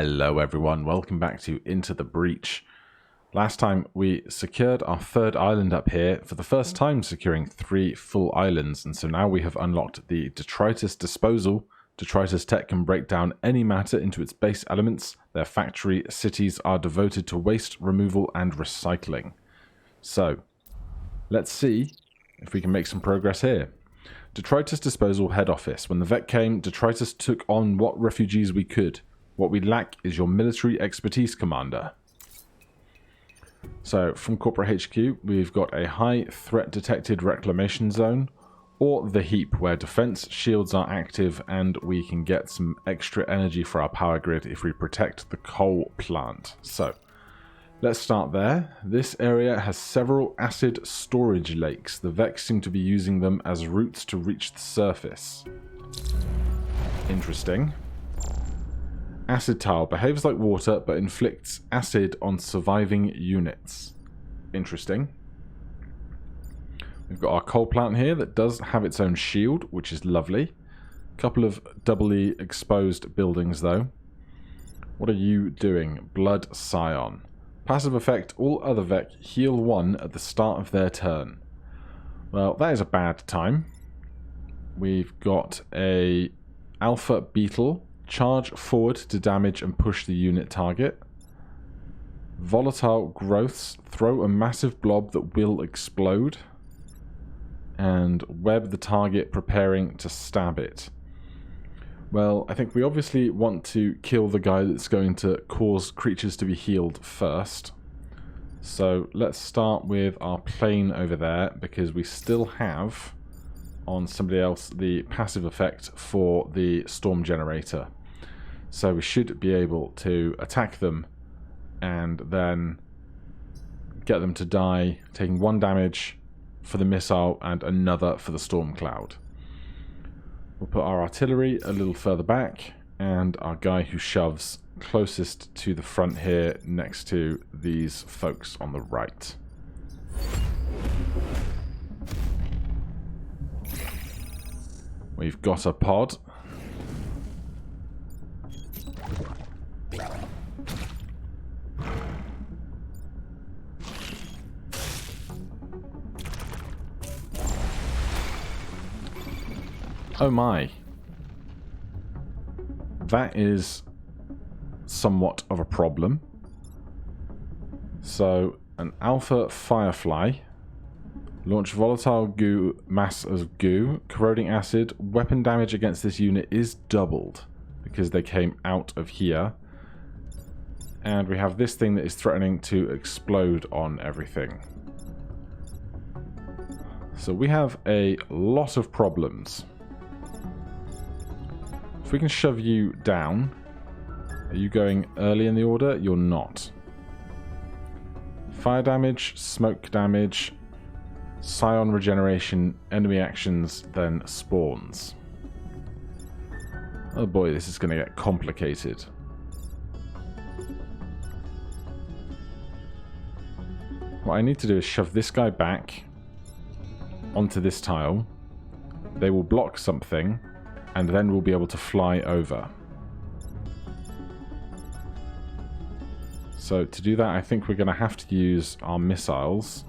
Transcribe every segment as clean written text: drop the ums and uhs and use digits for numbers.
Hello everyone, welcome back to Into the Breach. Last time we secured our third island up here, for the first time securing 3 full islands, and so now we have unlocked the Detritus Disposal. Detritus Tech can break down any matter into its base elements. Their factory cities are devoted to waste removal and recycling. So, let's see if we can make some progress here. Detritus Disposal Head Office. When the Vet came, Detritus took on what refugees we could. What we lack is your military expertise, Commander. So, from Corporate HQ, we've got a high threat detected reclamation zone, or the heap, where defense shields are active and we can get some extra energy for our power grid if we protect the coal plant. So, let's start there. This area has several acid storage lakes. The Vex seem to be using them as routes to reach the surface. Interesting. Acid tile behaves like water but inflicts acid on surviving units. Interesting. We've got our coal plant here that does have its own shield, which is lovely. A couple of doubly exposed buildings though. What are you doing? Blood Scion. Passive effect, all other Vec heal 1 at the start of their turn. Well, that is a bad time. We've got a Alpha Beetle. Charge forward to damage and push the unit target. Volatile Growths. Throw a massive blob that will explode. And web the target, preparing to stab it. Well, I think we obviously want to kill the guy that's going to cause creatures to be healed first. So let's start with our plane over there, because we still have on somebody else the passive effect for the storm generator. So we should be able to attack them and then get them to die, taking 1 damage for the missile and another for the storm cloud. We'll put our artillery a little further back and our guy who shoves closest to the front here next to these folks on the right. We've got a pod. Oh my. That is somewhat of a problem. So, an Alpha Firefly. Launch volatile goo, mass of goo, corroding acid. Weapon damage against this unit is doubled because they came out of here. And we have this thing that is threatening to explode on everything. So we have a lot of problems. If we can shove you down. Are you going early in the order? You're not. Fire damage, smoke damage, Scion regeneration, enemy actions, then spawns. Oh boy, this is going to get complicated. What I need to do is shove this guy back onto this tile. They will block something, and then we'll be able to fly over. So to do that, I think we're going to have to use our missiles.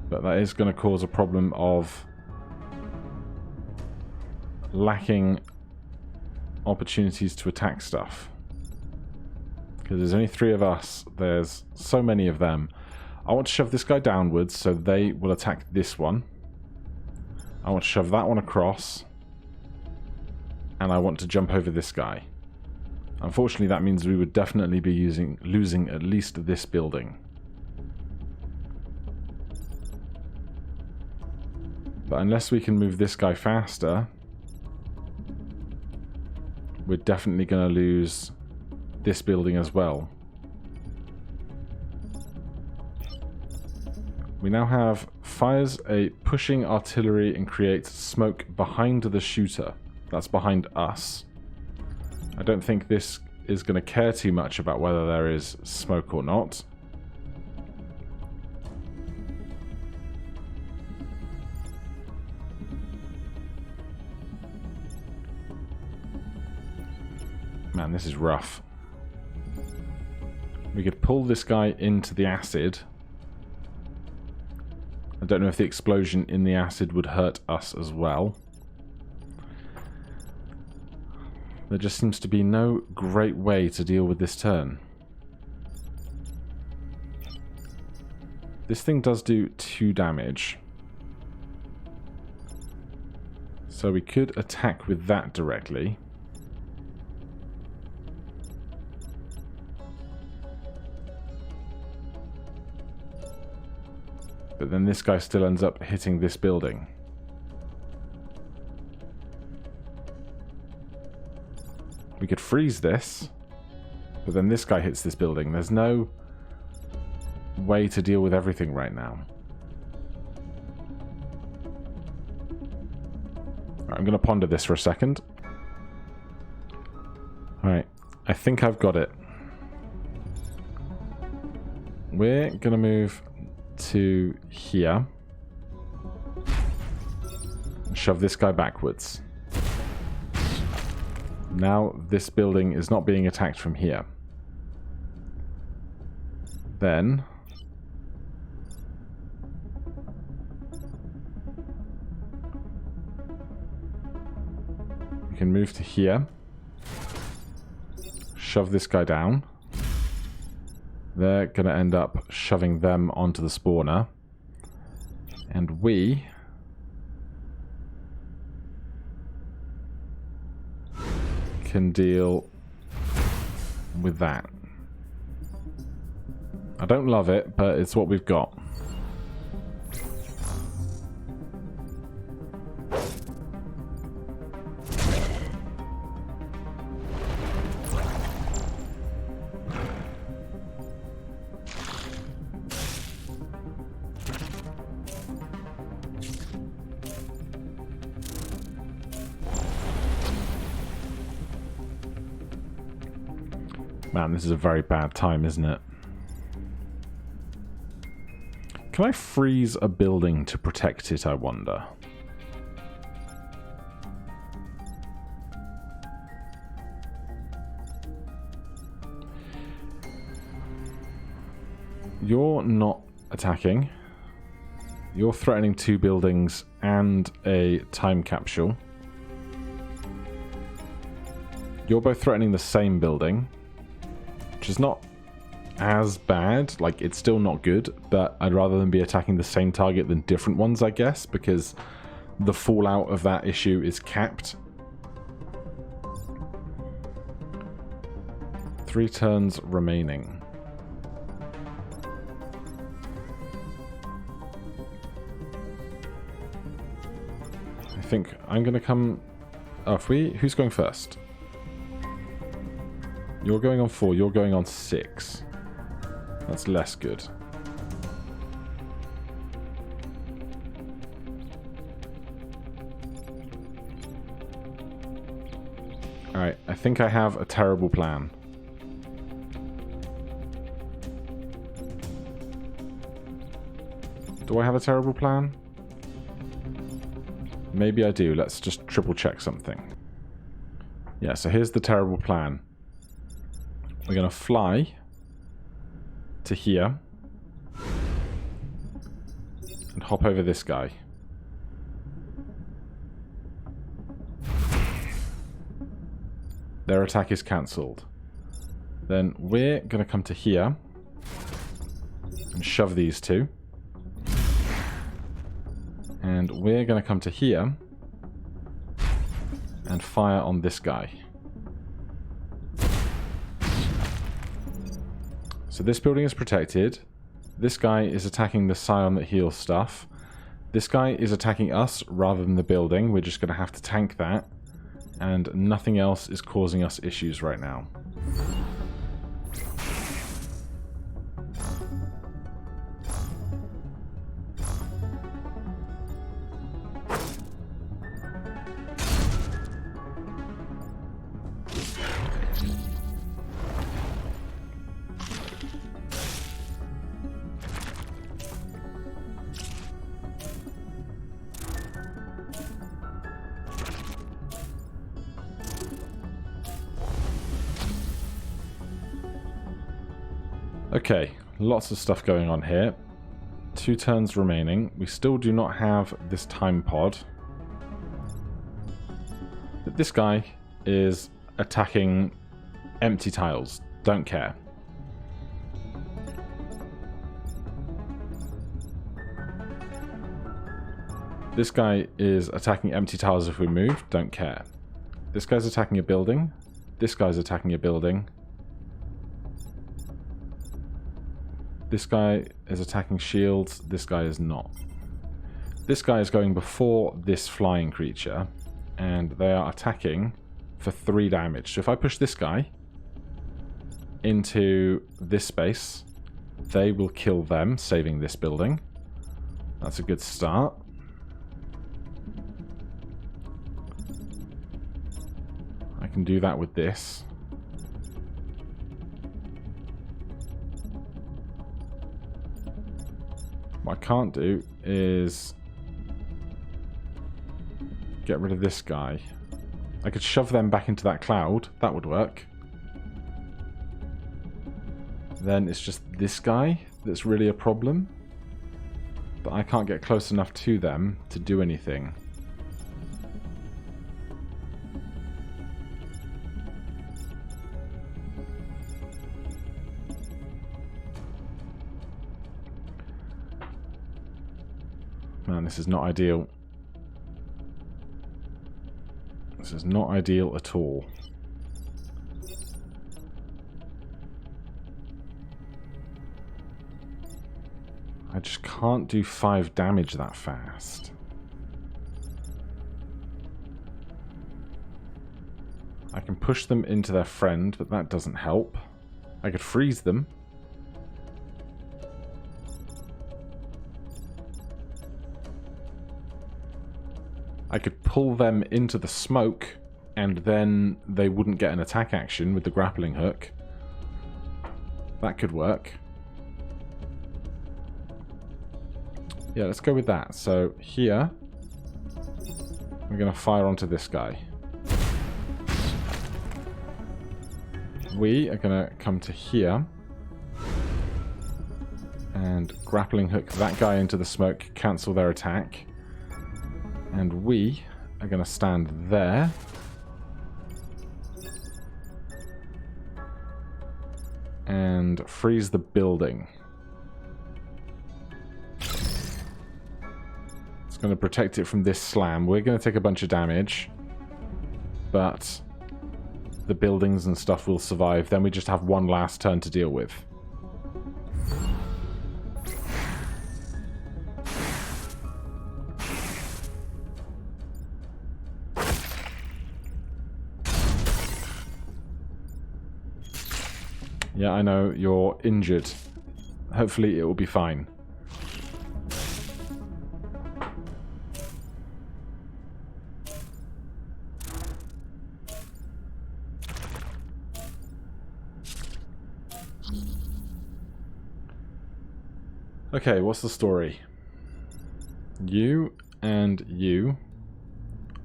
But that is going to cause a problem of lacking opportunities to attack stuff. Because there's only 3 of us. There's so many of them. I want to shove this guy downwards so they will attack this one. I want to shove that one across. And I want to jump over this guy. Unfortunately, that means we would definitely be losing at least this building. But unless we can move this guy faster, we're definitely going to lose this building as well. We now have fires a pushing artillery and creates smoke behind the shooter. That's behind us. I don't think this is going to care too much about whether there is smoke or not. Man, this is rough. We could pull this guy into the acid. I don't know if the explosion in the acid would hurt us as well. There just seems to be no great way to deal with this turn. This thing does do 2 damage. So we could attack with that directly. But then this guy still ends up hitting this building. We could freeze this, but then this guy hits this building. There's no way to deal with everything right now. Right, I'm going to ponder this for a second. Alright, I think I've got it. We're going to move to here. And shove this guy backwards. Now this building is not being attacked from here. Then we can move to here. Shove this guy down. They're going to end up shoving them onto the spawner. And we can deal with that. I don't love it, but it's what we've got. Man, this is a very bad time, isn't it? Can I freeze a building to protect it, I wonder? You're not attacking. You're threatening 2 buildings and a time capsule. You're both threatening the same building. Which is not as bad, like it's still not good, but I'd rather than be attacking the same target than different ones, I guess, because the fallout of that issue is capped. 3 turns remaining. I think I'm gonna come... Oh, who's going first? You're going on 4, you're going on 6. That's less good. Alright, I think I have a terrible plan. Do I have a terrible plan? Maybe I do. Let's just triple check something. Yeah, so here's the terrible plan. We're going to fly to here and hop over this guy. Their attack is cancelled. Then we're going to come to here and shove these 2. And we're going to come to here and fire on this guy. So this building is protected. This guy is attacking the scion that heals stuff. This guy is attacking us rather than the building. We're just going to have to tank that. And nothing else is causing us issues right now. Okay, lots of stuff going on here. 2 turns remaining. We still do not have this time pod. But this guy is attacking empty tiles. Don't care. This guy is attacking empty tiles if we move. Don't care. This guy's attacking a building. This guy's attacking a building. This guy is attacking shields. This guy is not. This guy is going before this flying creature, and they are attacking for 3 damage. So if I push this guy into this space, they will kill them, saving this building. That's a good start. I can do that with this. What I can't do is get rid of this guy. I could shove them back into that cloud. That would work. Then it's just this guy that's really a problem. But I can't get close enough to them to do anything. Man, this is not ideal. This is not ideal at all. I just can't do 5 damage that fast. I can push them into their friend, but that doesn't help. I could freeze them. I could pull them into the smoke, and then they wouldn't get an attack action with the grappling hook. That could work. Yeah, let's go with that. So here, we're going to fire onto this guy. We are going to come to here and grappling hook that guy into the smoke, cancel their attack. And we are going to stand there. And freeze the building. It's going to protect it from this slam. We're going to take a bunch of damage. But the buildings and stuff will survive. Then we just have one last turn to deal with. Yeah, I know, you're injured. Hopefully it will be fine. Okay, what's the story? You and you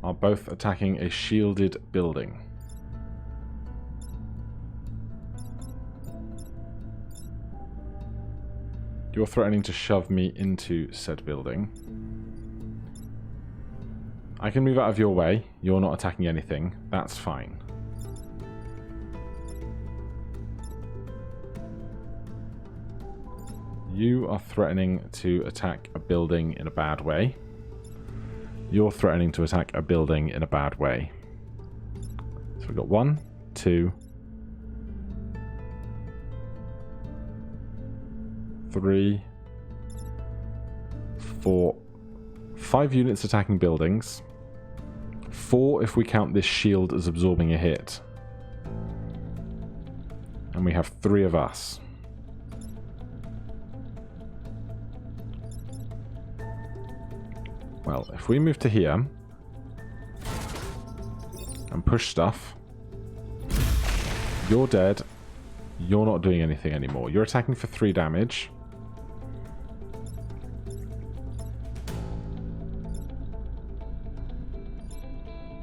are both attacking a shielded building. You're threatening to shove me into said building. I can move out of your way. You're not attacking anything. That's fine. You are threatening to attack a building in a bad way. You're threatening to attack a building in a bad way. So we've got 1, 2, 3, 4, 5 units attacking buildings. 4 if we count this shield as absorbing a hit. And we have 3 of us. Well, if we move to here and push stuff, you're dead. You're not doing anything anymore. You're attacking for 3 damage.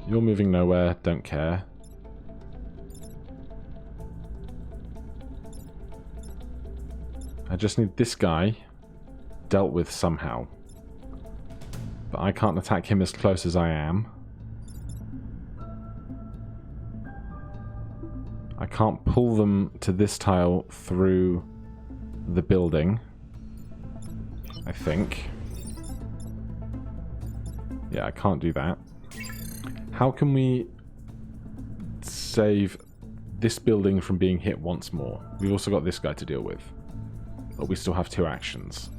You're moving nowhere, don't care. I just need this guy dealt with somehow. But I can't attack him as close as I am. I can't pull them to this tile through the building, I think. Yeah, I can't do that. How can we save this building from being hit once more? We've also got this guy to deal with. But we still have 2 actions.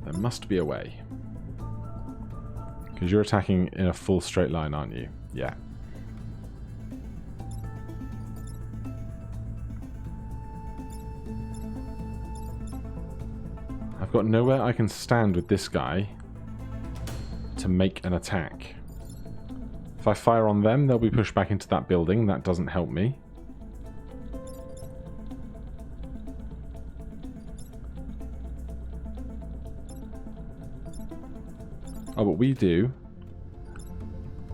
There must be a way. Because you're attacking in a full straight line, aren't you? Yeah. I've got nowhere I can stand with this guy to make an attack. If I fire on them, they'll be pushed back into that building. That doesn't help me. Oh, but we do.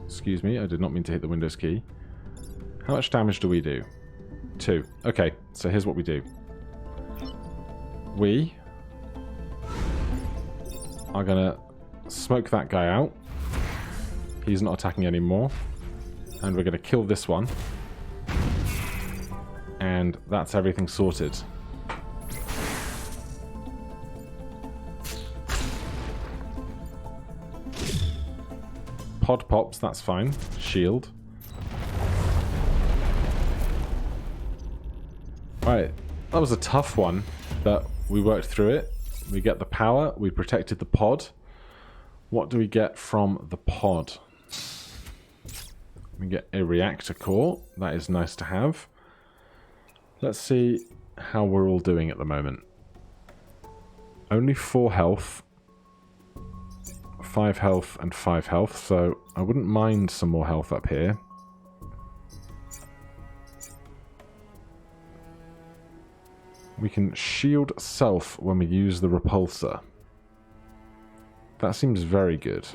Excuse me, I did not mean to hit the Windows key. How much damage do we do? 2. Okay, so here's what we do. We are gonna smoke that guy out. He's not attacking anymore. And we're gonna kill this one. And that's everything sorted. Pod pops, that's fine. Shield. Right, that was a tough one, but we worked through it. We get the power, we protected the pod. What do we get from the pod? We get a reactor core. That is nice to have. Let's see how we're all doing at the moment. Only 4 health. 5 health and 5 health, so I wouldn't mind some more health up here. We can shield self when we use the repulsor. That seems very good.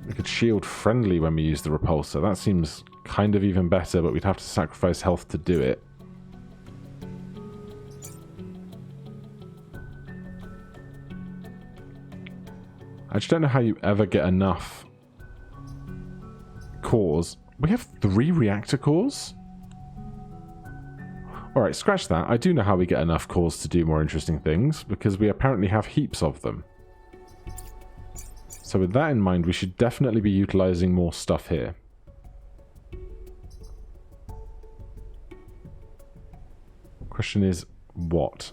We could shield friendly when we use the repulsor. That seems kind of even better, but we'd have to sacrifice health to do it. I just don't know how you ever get enough cores. We have 3 reactor cores? Alright, scratch that. I do know how we get enough cores to do more interesting things, because we apparently have heaps of them. So with that in mind, we should definitely be utilizing more stuff here. Question is, what?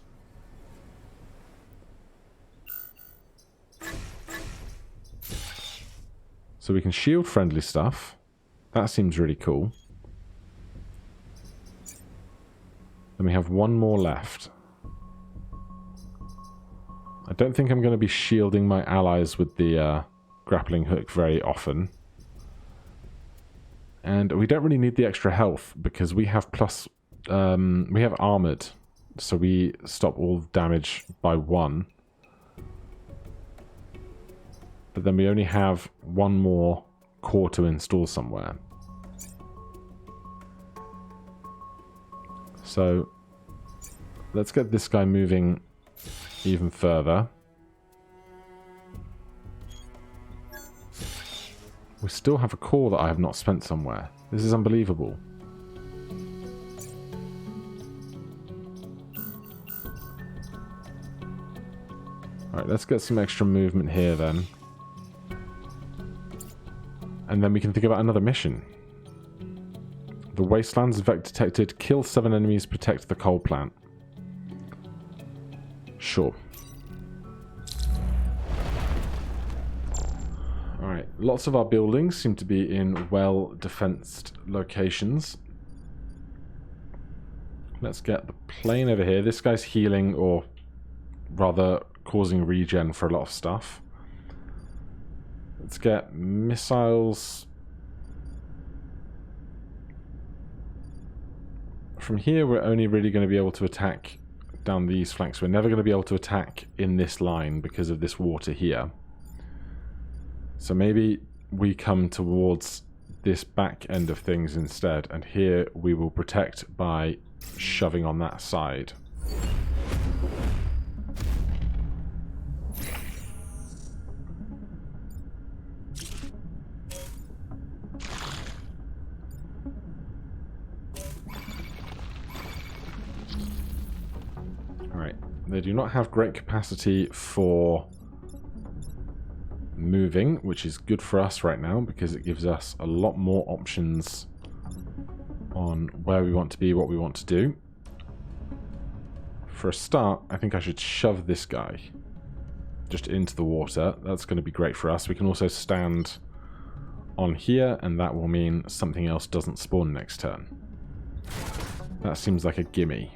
So we can shield friendly stuff. That seems really cool. Then we have 1 more left. I don't think I'm going to be shielding my allies with the grappling hook very often. And we don't really need the extra health because we have we have armored. So we stop all damage by 1. But then we only have 1 more core to install somewhere. So let's get this guy moving even further. We still have a core that I have not spent somewhere. This is unbelievable. Alright, let's get some extra movement here then. And then we can think about another mission. The Wastelands, Vect detected. Kill 7 enemies, protect the coal plant. Sure. Alright, lots of our buildings seem to be in well-defensed locations. Let's get the plane over here. This guy's healing, or rather causing regen for a lot of stuff. Let's get missiles. From here, we're only really going to be able to attack down these flanks. We're never going to be able to attack in this line because of this water here. So maybe we come towards this back end of things instead, and here we will protect by shoving on that side. Alright, they do not have great capacity for moving, which is good for us right now because it gives us a lot more options on where we want to be, what we want to do. For a start, I think I should shove this guy just into the water. That's going to be great for us. We can also stand on here, and that will mean something else doesn't spawn next turn. That seems like a gimme.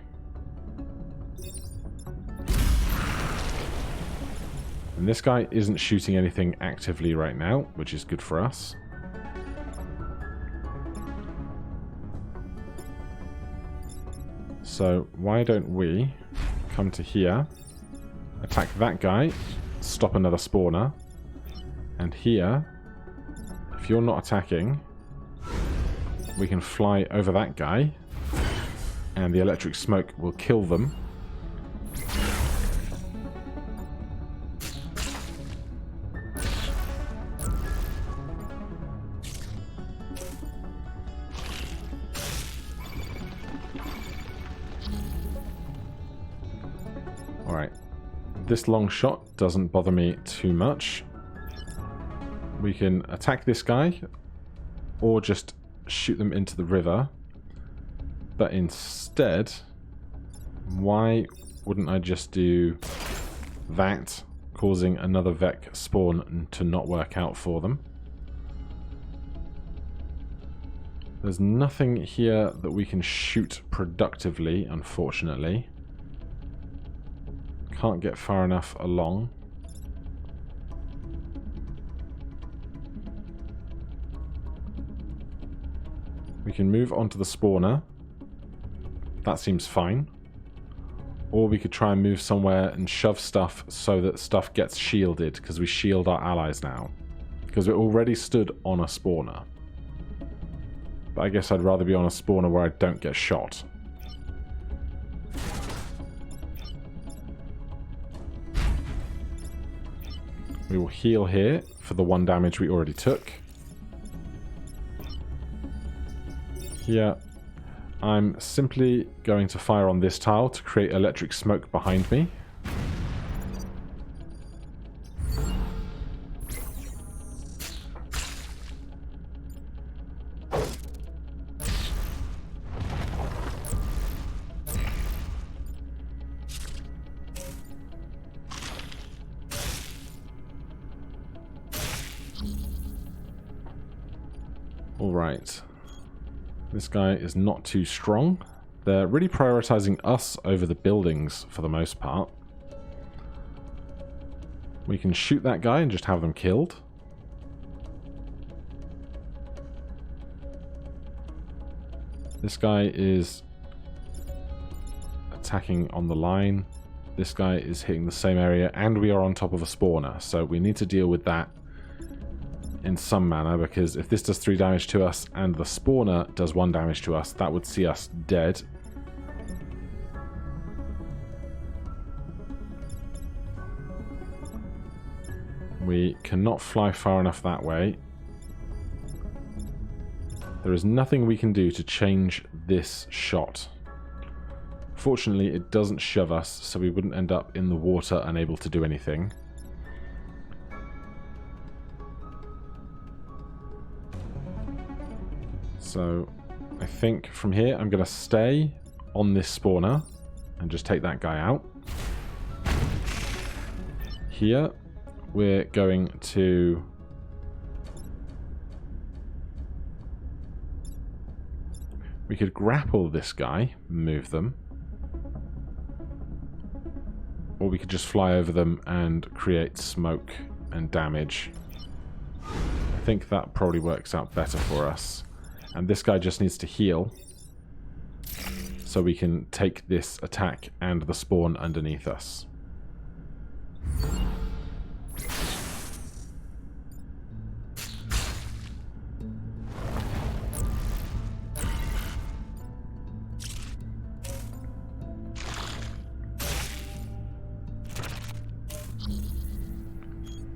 And this guy isn't shooting anything actively right now, which is good for us. So why don't we come to here, attack that guy, stop another spawner, and here, if you're not attacking, we can fly over that guy, and the electric smoke will kill them. Alright, this long shot doesn't bother me too much. We can attack this guy, or just shoot them into the river. But instead, why wouldn't I just do that, causing another Vec spawn to not work out for them? There's nothing here that we can shoot productively, unfortunately. Can't get far enough along. We can move onto the spawner. That seems fine. Or we could try and move somewhere and shove stuff so that stuff gets shielded, because we shield our allies now. Because we're already stood on a spawner. But I guess I'd rather be on a spawner where I don't get shot. We will heal here for the 1 damage we already took. Here, I'm simply going to fire on this tile to create electric smoke behind me. Alright. This guy is not too strong. They're really prioritizing us over the buildings for the most part. We can shoot that guy and just have them killed. This guy is attacking on the line. This guy is hitting the same area, and we are on top of a spawner, so we need to deal with that in some manner, because if this does 3 damage to us and the spawner does 1 damage to us, that would see us dead. We cannot fly far enough that way. There is nothing we can do to change this shot. Fortunately, it doesn't shove us, so we wouldn't end up in the water unable to do anything. So I think from here I'm going to stay on this spawner and just take that guy out. Here we're going to we could grapple this guy, move them, or we could just fly over them and create smoke and damage. I think that probably works out better for us. And this guy just needs to heal, so we can take this attack and the spawn underneath us.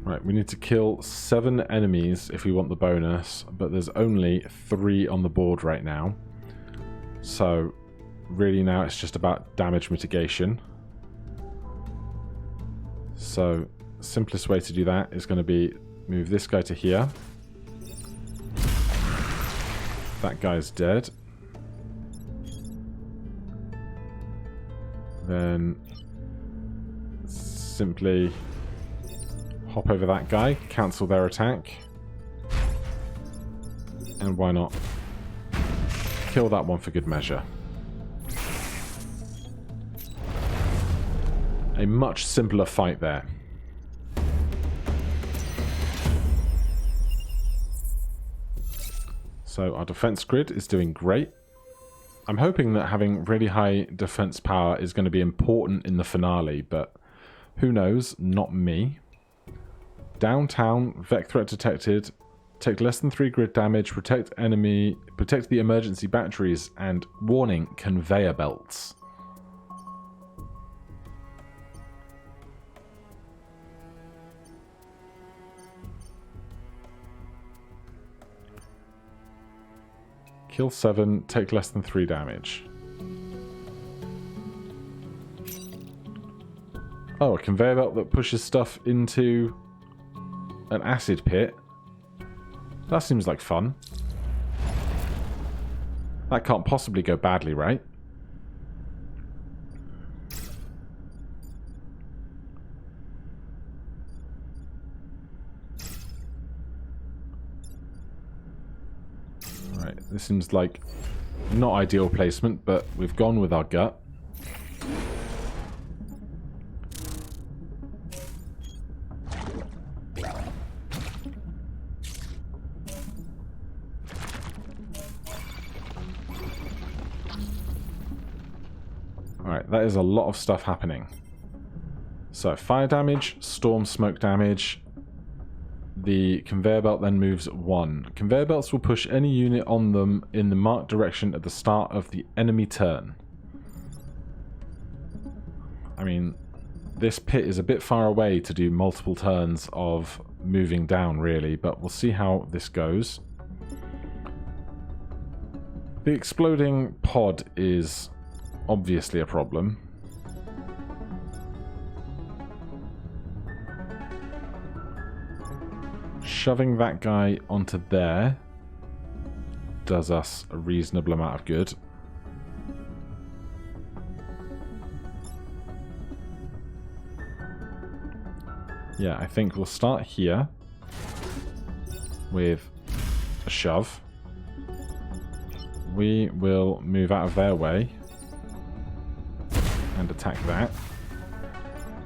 Right, we need to kill 7 enemies if we want the bonus, but there's only 3 on the board right now. So, really now it's just about damage mitigation. So, simplest way to do that is going to be move this guy to here. That guy's dead. Then simply hop over that guy, cancel their attack. And why not kill that one for good measure. A much simpler fight there. So our defense grid is doing great. I'm hoping that having really high defense power is going to be important in the finale, but who knows? Not me. Downtown, Vec threat detected. Take less than 3 grid damage, protect the emergency batteries, and warning, conveyor belts. Kill 7, take less than 3 damage. Oh, a conveyor belt that pushes stuff into an acid pit. That seems like fun. That can't possibly go badly, right? Right, this seems like not ideal placement, but we've gone with our gut. Alright, that is a lot of stuff happening. So, fire damage, storm smoke damage. The conveyor belt then moves 1. Conveyor belts will push any unit on them in the marked direction at the start of the enemy turn. I mean, this pit is a bit far away to do multiple turns of moving down, really, but we'll see how this goes. The exploding pod is obviously a problem. Shoving that guy onto there does us a reasonable amount of good. Yeah, I think we'll start here with a shove. We will move out of their way and attack that.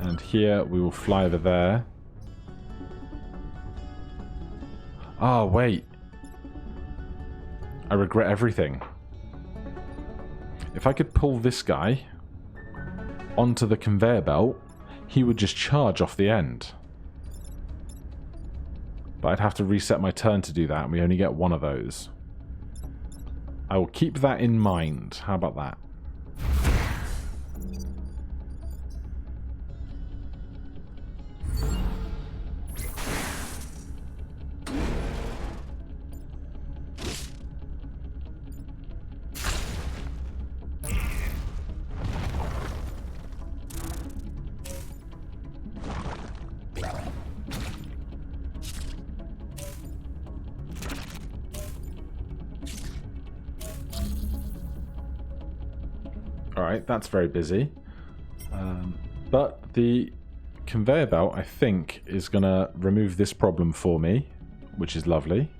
And here we will fly over there. Oh, wait. I regret everything. If I could pull this guy onto the conveyor belt, he would just charge off the end. But I'd have to reset my turn to do that, and we only get 1 of those. I will keep that in mind. How about that? Alright, that's very busy. But the conveyor belt, I think, is going to remove this problem for me, which is lovely.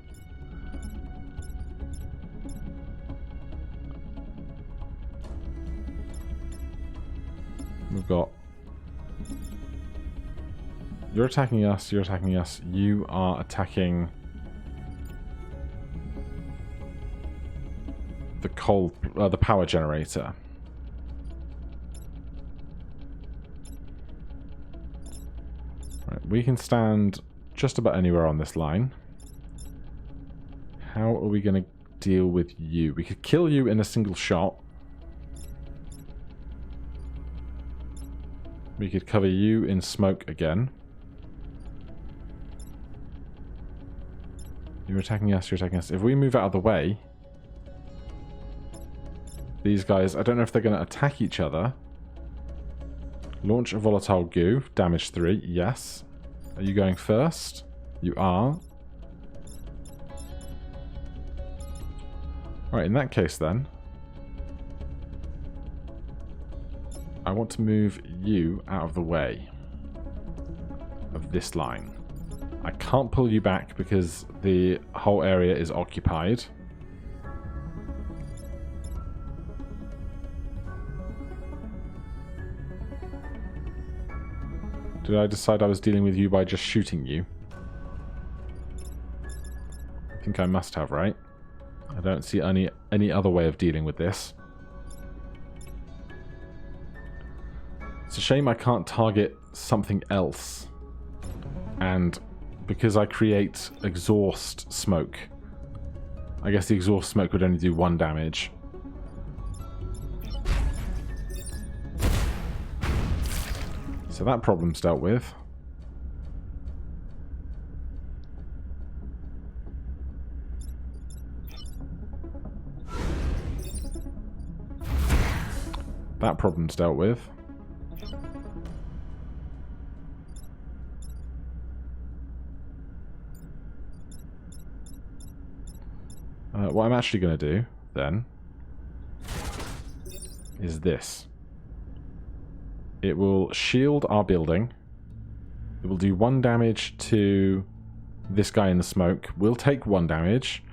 We've got... You're attacking us, you're attacking us, you are attacking... the power generator. Right, we can stand just about anywhere on this line. How are we going to deal with you? We could kill you in a single shot. We could cover you in smoke again. You're attacking us, you're attacking us. If we move out of the way, these guys, I don't know if they're going to attack each other. Launch a volatile goo. Damage 3, yes. Are you going first? You are. Alright, in that case then, I want to move you out of the way of this line. I can't pull you back because the whole area is occupied. Did I decide I was dealing with you by just shooting you? I think I must have, right? I don't see any other way of dealing with this. It's a shame I can't target something else. And because I create exhaust smoke, I guess the exhaust smoke would only do 1 damage. So that problem's dealt with. That problem's dealt with. What I'm actually going to do, then, is this. It will shield our building. It will do 1 damage to this guy in the smoke. We'll take 1 damage,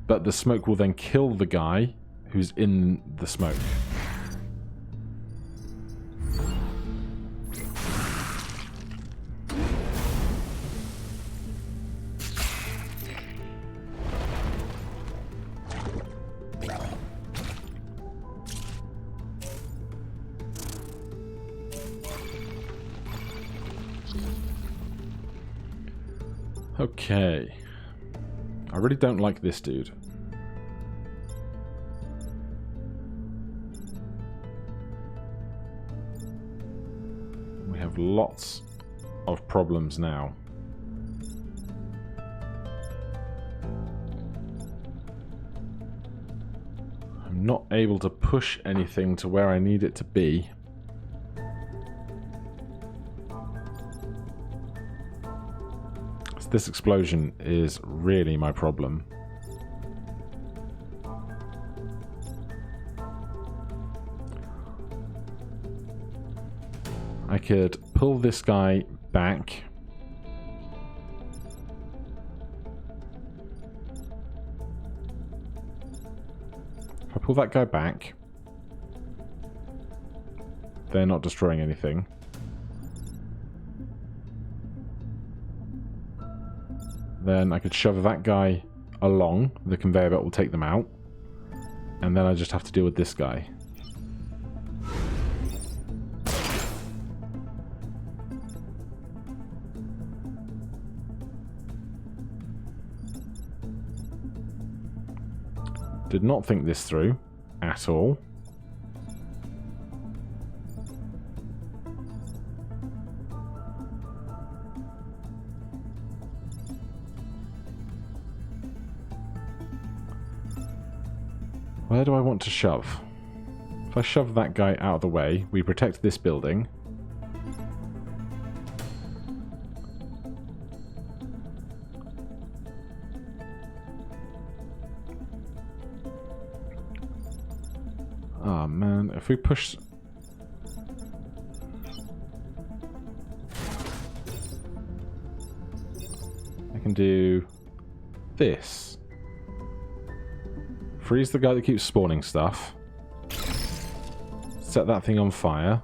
but the smoke will then kill the guy who's in the smoke. Okay. I really don't like this dude. We have lots of problems now. I'm not able to push anything to where I need it to be. This explosion is really my problem. I could pull this guy back. If I pull that guy back, they're not destroying anything. Then I could shove that guy along. The conveyor belt will take them out. And then I just have to deal with this guy. Did not think this through at all. Where do I want to shove? If I shove that guy out of the way, we protect this building. Ah, man, if we push... I can do this. Freeze the guy that keeps spawning stuff. Set that thing on fire.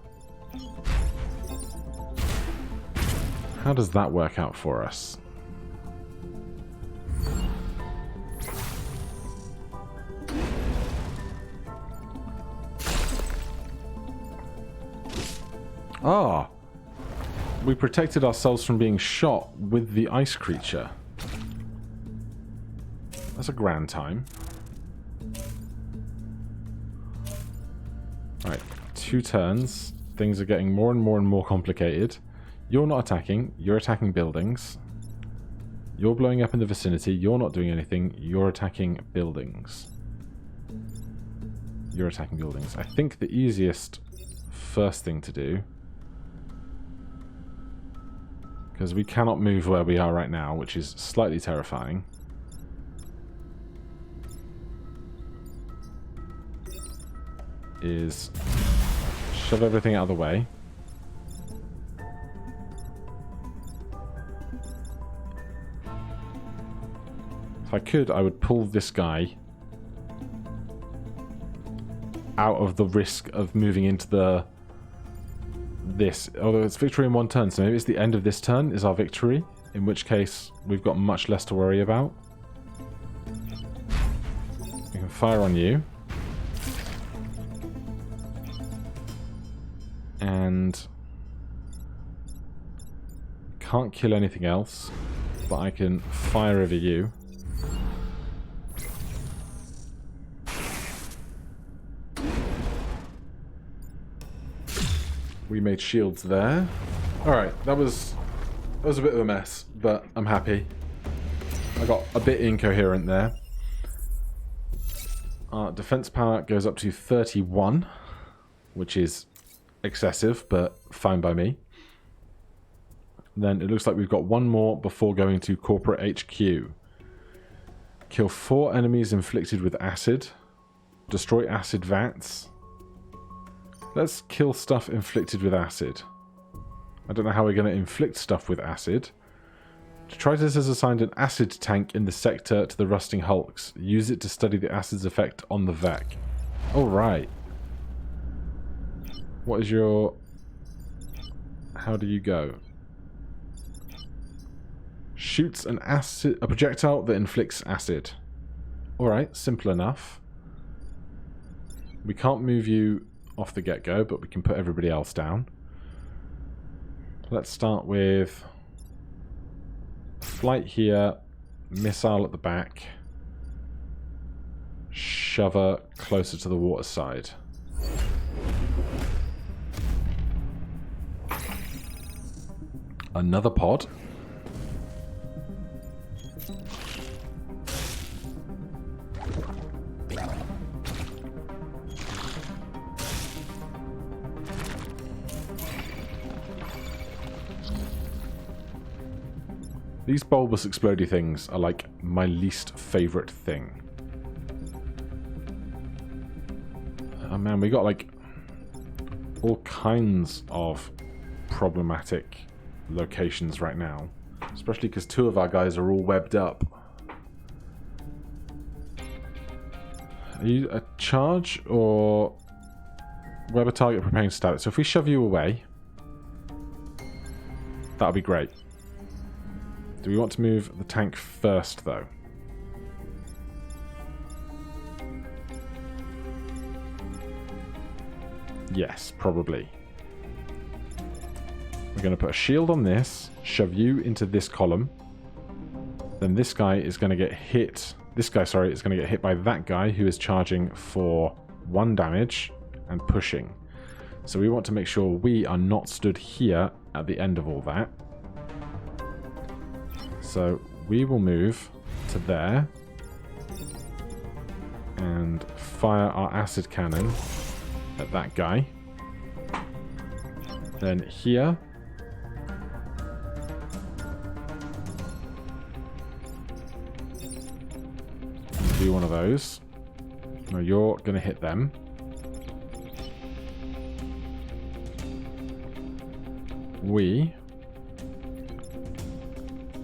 How does that work out for us? Ah! We protected ourselves from being shot with the ice creature. That's a grand time. Right, 2 turns. Things are getting more and more complicated. You're not attacking. You're attacking buildings. You're blowing up in the vicinity. You're not doing anything. You're attacking buildings. You're attacking buildings. I think the easiest first thing to do, because we cannot move where we are right now, which is slightly terrifying, is shove everything out of the way. If I could, I would pull this guy out of the risk of moving into this. Although it's victory in one turn, so maybe it's the end of this turn is our victory, in which case we've got much less to worry about. We can fire on you. And can't kill anything else, but I can fire over you. We made shields there. Alright, that was a bit of a mess, but I'm happy. I got a bit incoherent there. Our defense power goes up to 31, which is excessive, but fine by me. Then it looks like we've got one more before going to corporate HQ. Kill 4 enemies inflicted with acid. Destroy acid vats. Let's kill stuff inflicted with acid. I don't know how we're going to inflict stuff with acid. Detritus has assigned an acid tank in the sector to the rusting hulks. Use it to study the acid's effect on the Vec. Alright. What is your... How do you go? Shoots a projectile that inflicts acid. Alright, simple enough. We can't move you off the get-go, but we can put everybody else down. Let's start with flight here, missile at the back, shover closer to the water side. Another pod. These bulbous explodey things are like my least favourite thing. Oh man, we got like all kinds of problematic locations right now. Especially because 2 of our guys are all webbed up. Are you a charge or web a target preparing to stab it? So if we shove you away, that'll be great. Do we want to move the tank first, though? Yes, probably. We're going to put a shield on this, shove you into this column. Then this guy is going to get hit... This guy, sorry, is going to get hit by that guy who is charging for 1 damage and pushing. So we want to make sure we are not stood here at the end of all that. So we will move to there and fire our acid cannon at that guy. Then here, do one of those. No, you're going to hit them. We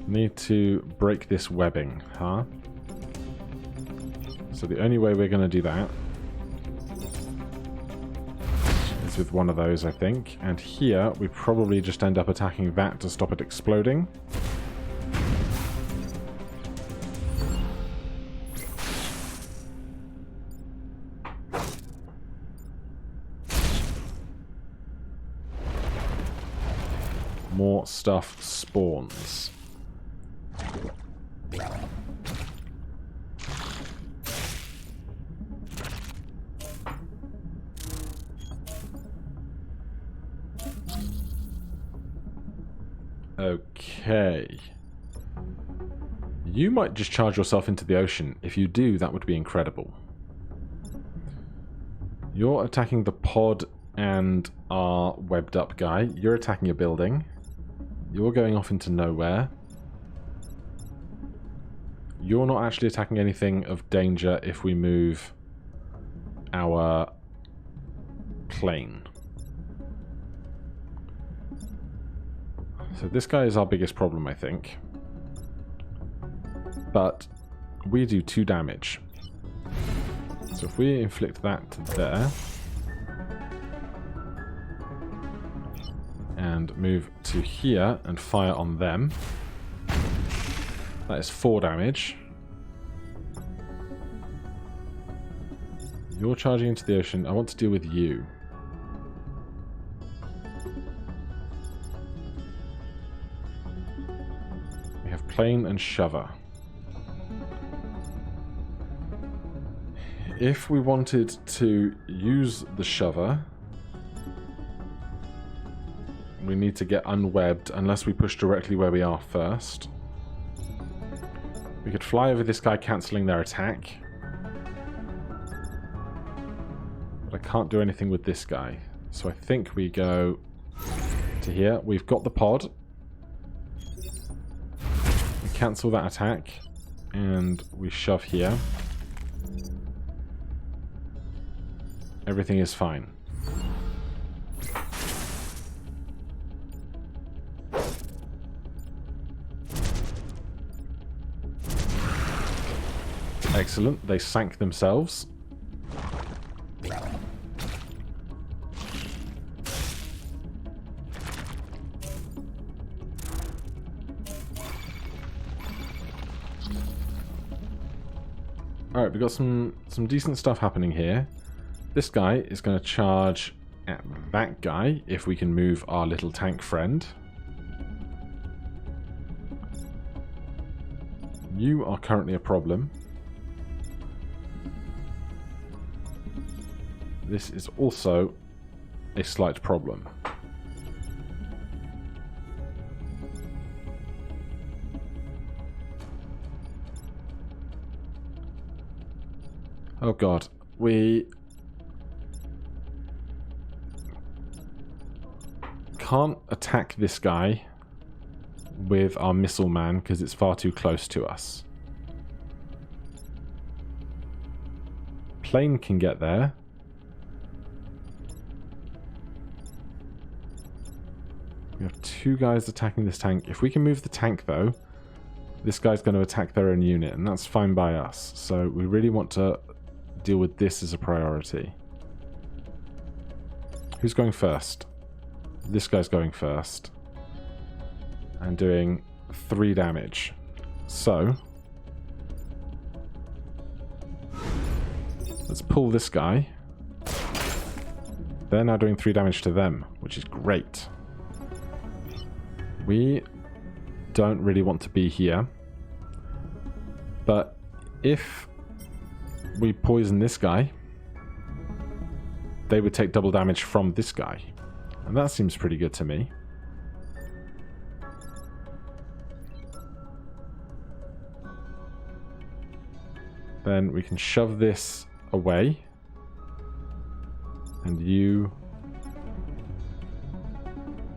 need to break this webbing, huh? So the only way we're going to do that is with one of those, I think. And here, we probably just end up attacking that to stop it exploding. More stuff spawns. Okay. You might just charge yourself into the ocean. If you do, that would be incredible. You're attacking the pod and our webbed up guy. You're attacking a building. You're going off into nowhere. You're not actually attacking anything of danger if we move our plane. So this guy is our biggest problem, I think. But we do 2 damage. So if we inflict that to there, and move to here and fire on them, that is 4 damage. You're charging into the ocean. I want to deal with you. We have plane and shover. If we wanted to use the shover, we need to get unwebbed unless we push directly where we are first. We could fly over this guy, cancelling their attack. But I can't do anything with this guy. So I think we go to here. We've got the pod. We cancel that attack. And we shove here. Everything is fine. Excellent. They sank themselves. Alright, we've got some decent stuff happening here. This guy is going to charge at that guy if we can move our little tank friend. You are currently a problem. This is also a slight problem. Oh god, we can't attack this guy with our missile man because it's far too close to us. Plane can get there. We have 2 guys attacking this tank. If we can move the tank though, this guy's going to attack their own unit, and that's fine by us. So we really want to deal with this as a priority. Who's going first? This guy's going first. And doing 3 damage. So let's pull this guy. They're now doing 3 damage to them, which is great. We don't really want to be here. But if we poison this guy, they would take double damage from this guy. And that seems pretty good to me. Then we can shove this away. And you...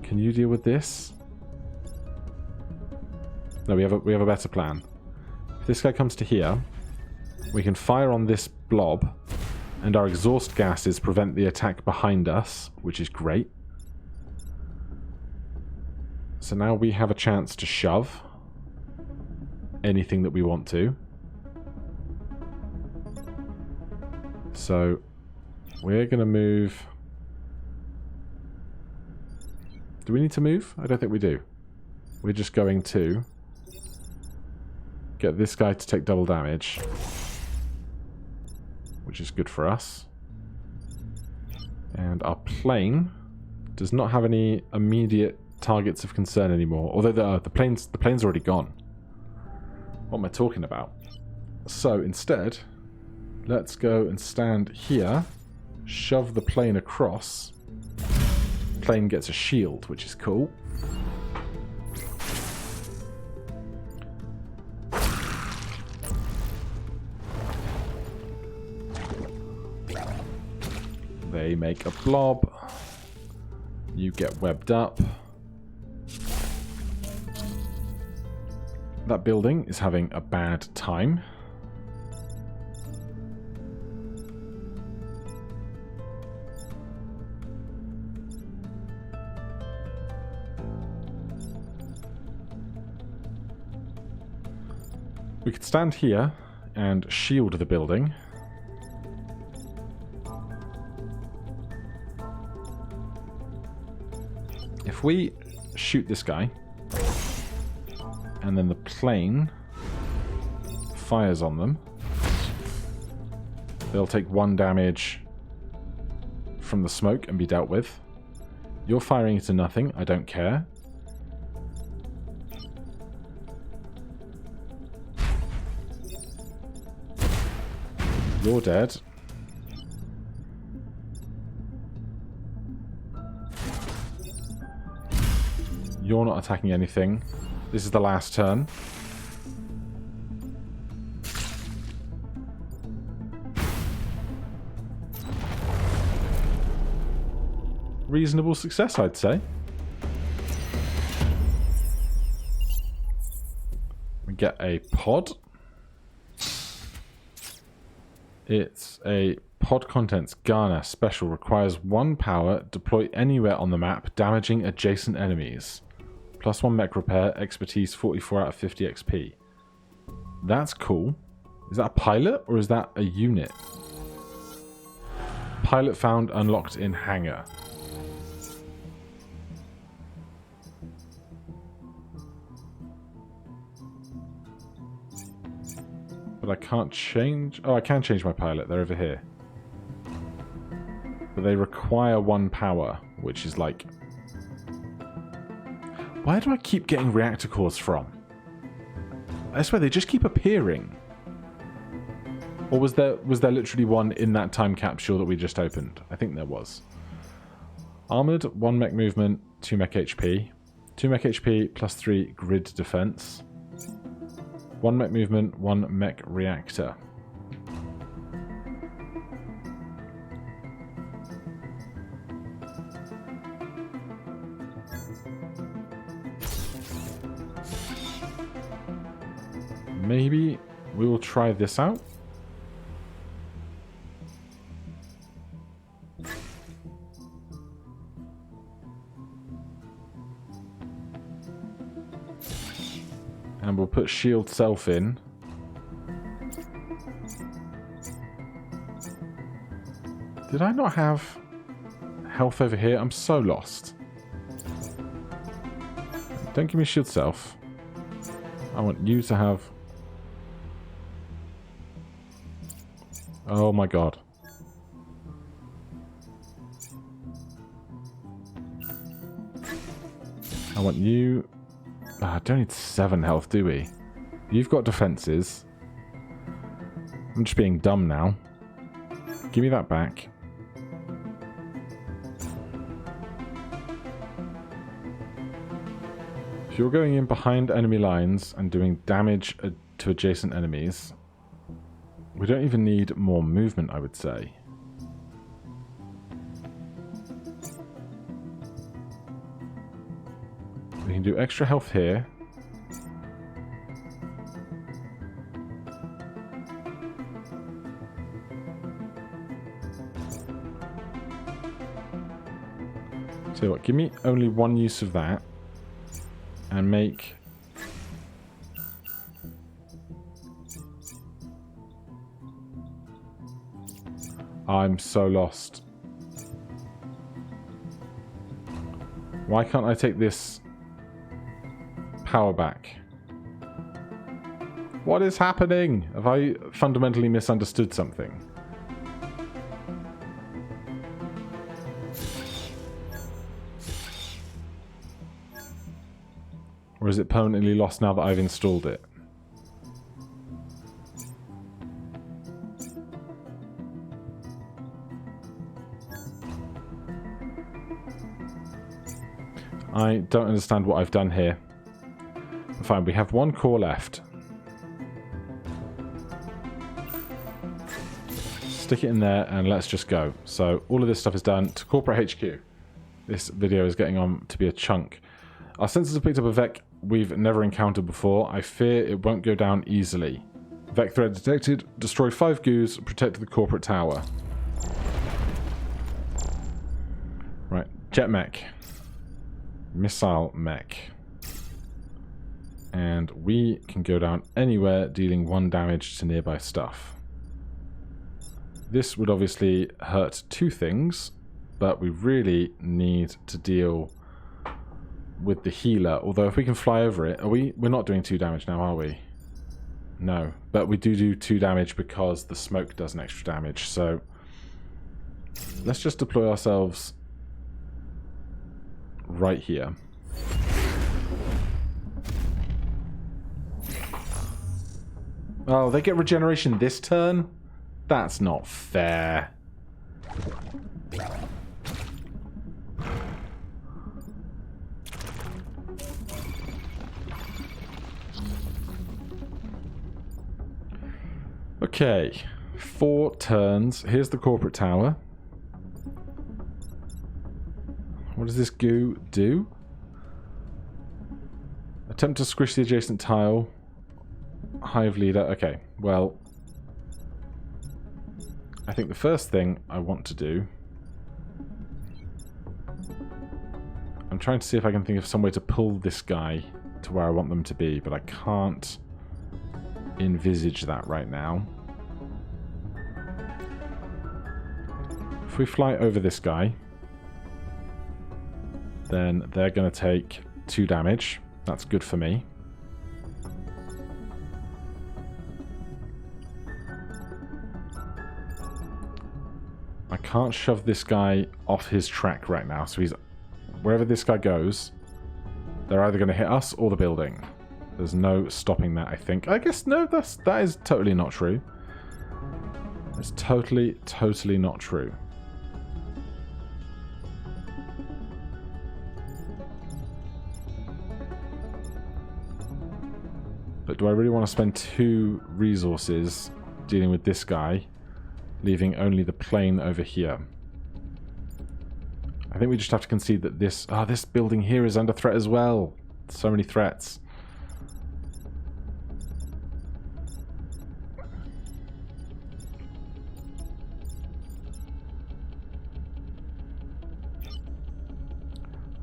Can you deal with this? No, we have a better plan. If this guy comes to here, we can fire on this blob, and our exhaust gases prevent the attack behind us, which is great. So now we have a chance to shove anything that we want to. So we're going to move... Do we need to move? I don't think we do. We're just going to get this guy to take double damage, which is good for us. And our plane does not have any immediate targets of concern anymore, although the plane's already gone. What am I talking about? So instead, let's go and stand here, shove the plane across. Plane gets a shield, which is cool. they make a blob. You get webbed up. That building is having a bad time. We could stand here and shield the building. If we shoot this guy, and then the plane fires on them, they'll take 1 damage from the smoke and be dealt with. You're firing into nothing, I don't care. You're dead. You're not attacking anything. This is the last turn. Reasonable success, I'd say. We get a pod. It's a pod contents Garner special. Requires 1 power. Deploy anywhere on the map, damaging adjacent enemies. +1 mech repair. Expertise 44 out of 50 XP. That's cool. Is that a pilot or is that a unit? Pilot found unlocked in hangar. But I can't change... Oh, I can change my pilot. They're over here. But they require 1 power, which is like... Where do I keep getting reactor cores from? I swear, they just keep appearing. Or was there literally one in that time capsule that we just opened? I think there was. Armored, 1 mech movement, 2 mech HP. 2 mech HP plus 3 grid defense. 1 mech movement, 1 mech reactor. Maybe we will try this out. And we'll put shield self in. Did I not have health over here? I'm so lost. Don't give me shield self. I want you to have... Oh my god. I want you... I don't need 7 health, do we? You've got defenses. I'm just being dumb now. Give me that back. If you're going in behind enemy lines and doing damage to adjacent enemies, we don't even need more movement, I would say. We can do extra health here. So what, give me only 1 use of that. And make... I'm so lost. Why can't I take this power back? What is happening? Have I fundamentally misunderstood something? Or is it permanently lost now that I've installed it? I don't understand what I've done here. Fine, we have 1 core left. stick it in there, and let's just go. So all of this stuff is done to corporate HQ. This video is getting on to be a chunk. Our sensors have picked up a VEC we've never encountered before. I fear it won't go down easily. VEC threat detected. Destroy 5 goos. Protect the corporate tower. Right. Jet mech. Missile mech. And we can go down anywhere, dealing 1 damage to nearby stuff. This would obviously hurt 2 things, but we really need to deal with the healer. Although if we can fly over it, we're not doing 2 damage now, are we? No, but we do 2 damage because the smoke does an extra damage. So let's just deploy ourselves right here. Oh, they get regeneration this turn? That's not fair. Okay, 4 turns. Here's the corporate tower. What does this goo do? Attempt to squish the adjacent tile. Hive leader. Okay, well, I think the first thing I want to do... I'm trying to see if I can think of some way to pull this guy to where I want them to be, but I can't envisage that right now. If we fly over this guy, then they're going to take 2 damage. That's good for me. I can't shove this guy off his track right now, so he's... Wherever this guy goes, they're either going to hit us or the building. There's no stopping that, I think. I guess, no, that is totally not true. It's totally not true. But do I really want to spend 2 resources dealing with this guy, leaving only the plane over here? I think we just have to concede that this... Ah, this building here is under threat as well. So many threats.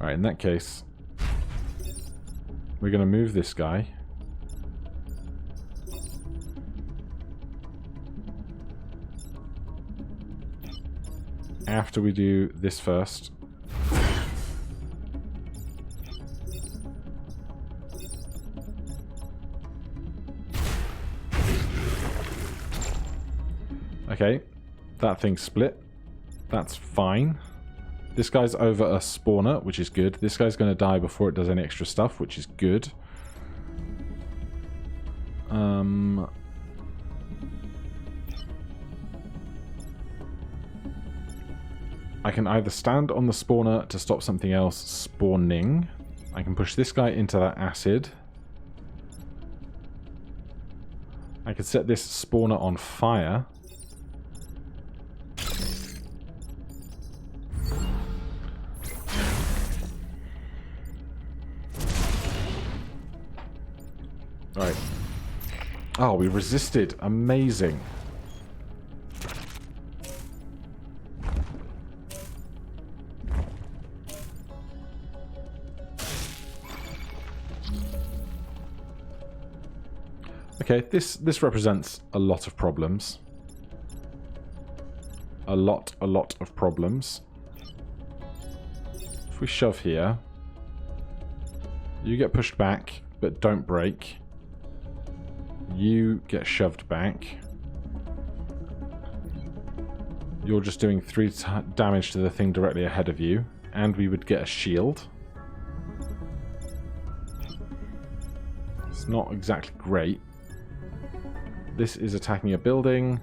Alright, in that case, we're going to move this guy. After we do this first. Okay, that thing split. That's fine. This guy's over a spawner, which is good. This guy's going to die before it does any extra stuff, which is good. I can either stand on the spawner to stop something else spawning. I can push this guy into that acid. I could set this spawner on fire. Right. Oh, we resisted. Amazing. Okay, this represents a lot of problems. A lot of problems. If we shove here, you get pushed back, but don't break. You get shoved back. You're just doing 3 damage to the thing directly ahead of you, and we would get a shield. It's not exactly great. This is attacking a building.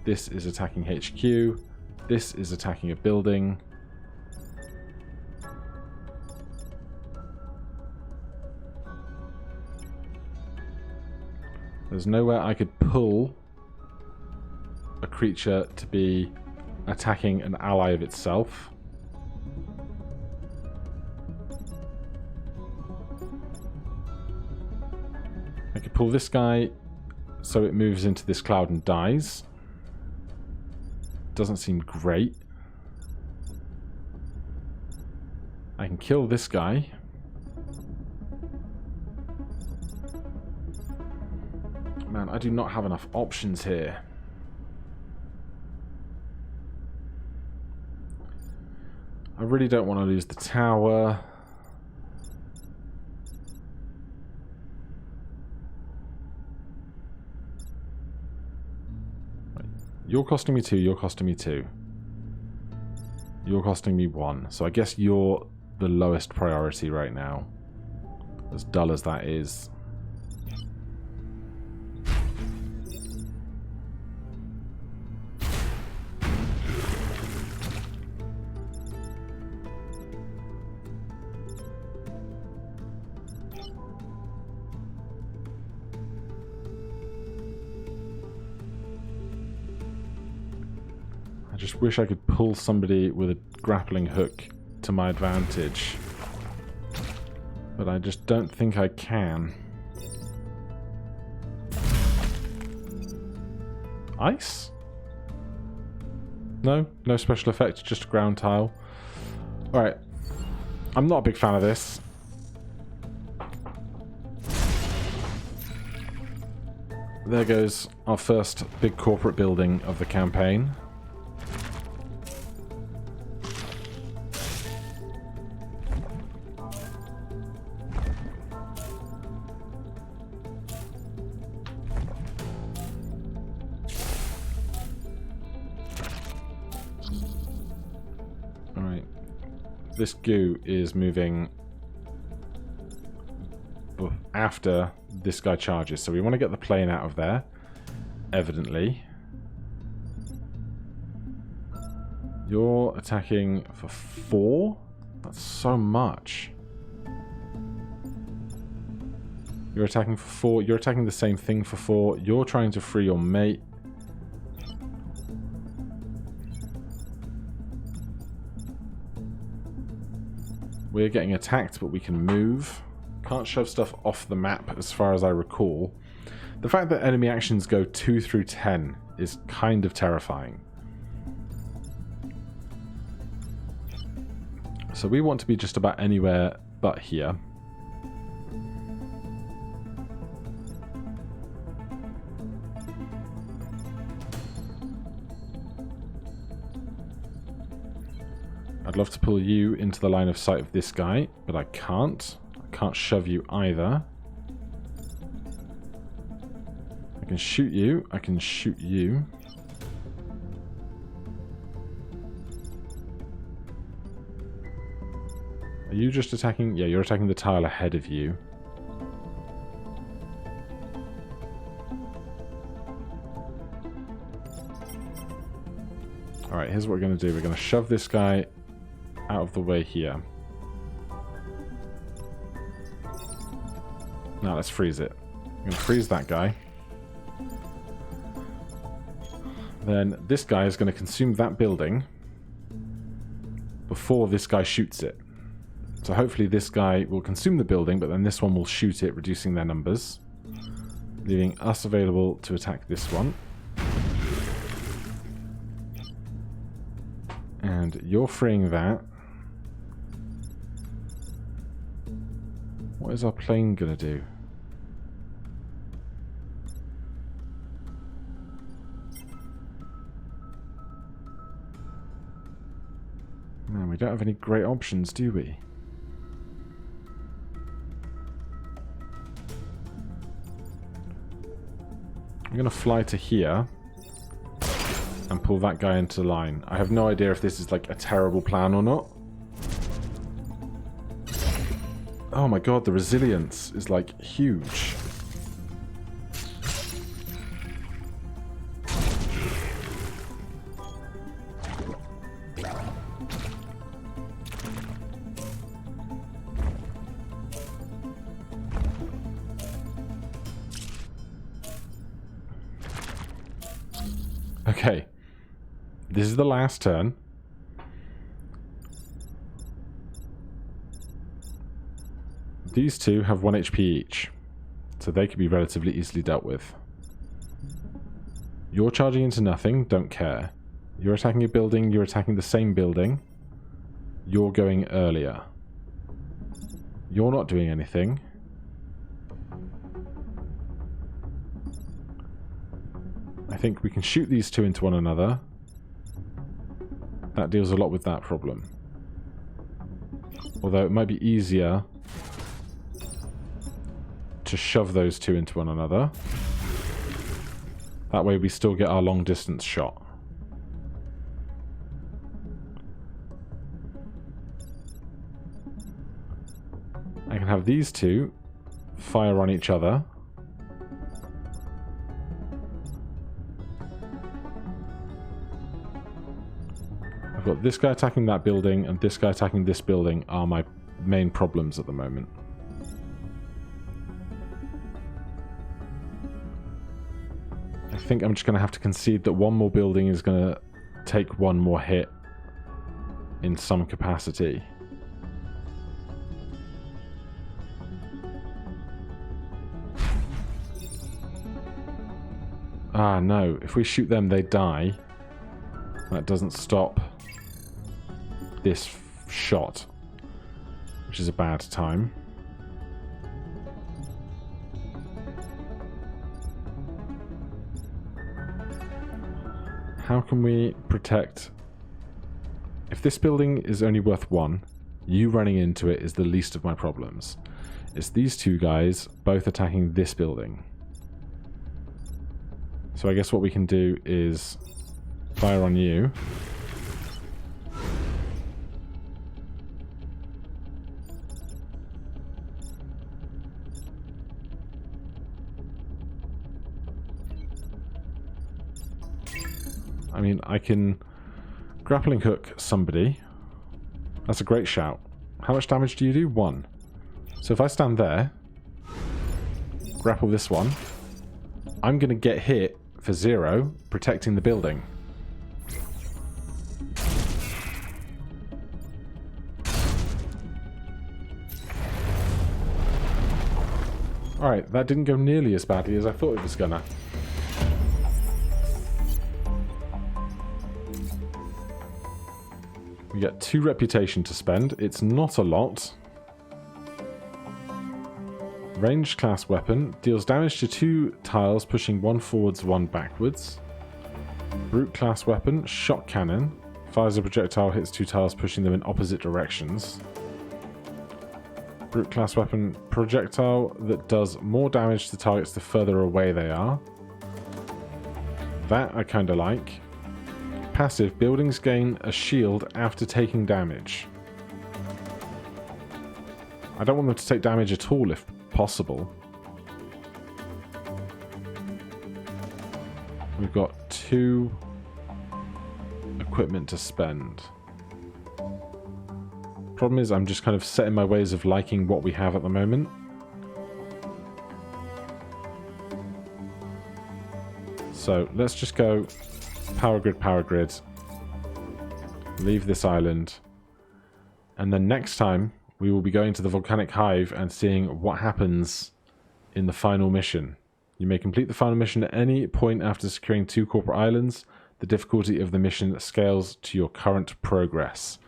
This is attacking HQ. This is attacking a building. There's nowhere I could pull creature to be attacking an ally of itself. I could pull this guy so it moves into this cloud and dies. Doesn't seem great. I can kill this guy. Man, I do not have enough options here. I really don't want to lose the tower. You're costing me 2, you're costing me 2. You're costing me 1. So I guess you're the lowest priority right now. As dull as that is. I just wish I could pull somebody with a grappling hook to my advantage. But I just don't think I can. Ice? No? No special effect, just a ground tile. Alright. I'm not a big fan of this. There goes our first big corporate building of the campaign. This goo is moving after this guy charges, so we want to get the plane out of there, evidently. You're attacking for 4? That's so much. You're attacking for 4, you're attacking the same thing for 4, you're trying to free your mate. We're getting attacked, but we can move. Can't shove stuff off the map as far as I recall. The fact that enemy actions go 2 through 10 is kind of terrifying. So we want to be just about anywhere but here. I'd love to pull you into the line of sight of this guy, but I can't. I can't shove you either. I can shoot you. I can shoot you. Are you just attacking? Yeah, you're attacking the tile ahead of you. Alright, here's what we're going to do. We're going to shove this guy out of the way here. Now let's freeze it. I'm going to freeze that guy. Then this guy is going to consume that building before this guy shoots it. So hopefully this guy will consume the building, but then this one will shoot it, reducing their numbers, leaving us available to attack this one. And you're freeing that. What is our plane gonna do? Man, we don't have any great options, do we? I'm gonna fly to here and pull that guy into line. I have no idea if this is like a terrible plan or not. Oh my god, the resilience is like huge. Okay. This is the last turn. These two have 1 HP each, so they could be relatively easily dealt with. You're charging into nothing, don't care. You're attacking a building, you're attacking the same building. You're going earlier. You're not doing anything. I think we can shoot these two into one another. That deals a lot with that problem. Although it might be easier to shove those two into one another. That way we still get our long distance shot. I can have these two fire on each other. I've got this guy attacking that building and this guy attacking this building are my main problems at the moment. I think I'm just going to have to concede that one more building is going to take one more hit in some capacity. Ah, no. If we shoot them, they die. That doesn't stop this shot, which is a bad time. How can we protect... If this building is only worth 1, you running into it is the least of my problems. It's these two guys both attacking this building. So I guess what we can do is fire on you. I mean, I can grappling hook somebody. That's a great shout. How much damage do you do? 1. So if I stand there, grapple this one, I'm going to get hit for 0, protecting the building. Alright, that didn't go nearly as badly as I thought it was gonna. We get 2 reputation to spend. It's not a lot. Ranged class weapon. Deals damage to 2 tiles, pushing 1 forwards, 1 backwards. Brute class weapon. Shock cannon. Fires a projectile, hits 2 tiles, pushing them in opposite directions. Brute class weapon. Projectile that does more damage to targets the further away they are. That I kind of like. Passive. Buildings gain a shield after taking damage. I don't want them to take damage at all if possible. We've got 2 equipment to spend. Problem is I'm just kind of set in my ways of liking what we have at the moment. So let's just go power grid, leave this island, and then next time we will be going to the volcanic hive and seeing what happens in the final mission. You may complete the final mission at any point after securing 2 corporate islands. The difficulty of the mission scales to your current progress.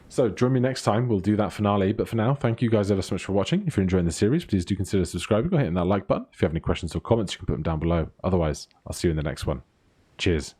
So join me next time, we'll do that finale, but for now, thank you guys ever so much for watching. If you're enjoying the series, please do consider subscribing or hitting that like button. If you have any questions or comments, you can put them down below. Otherwise, I'll see you in the next one. Cheers.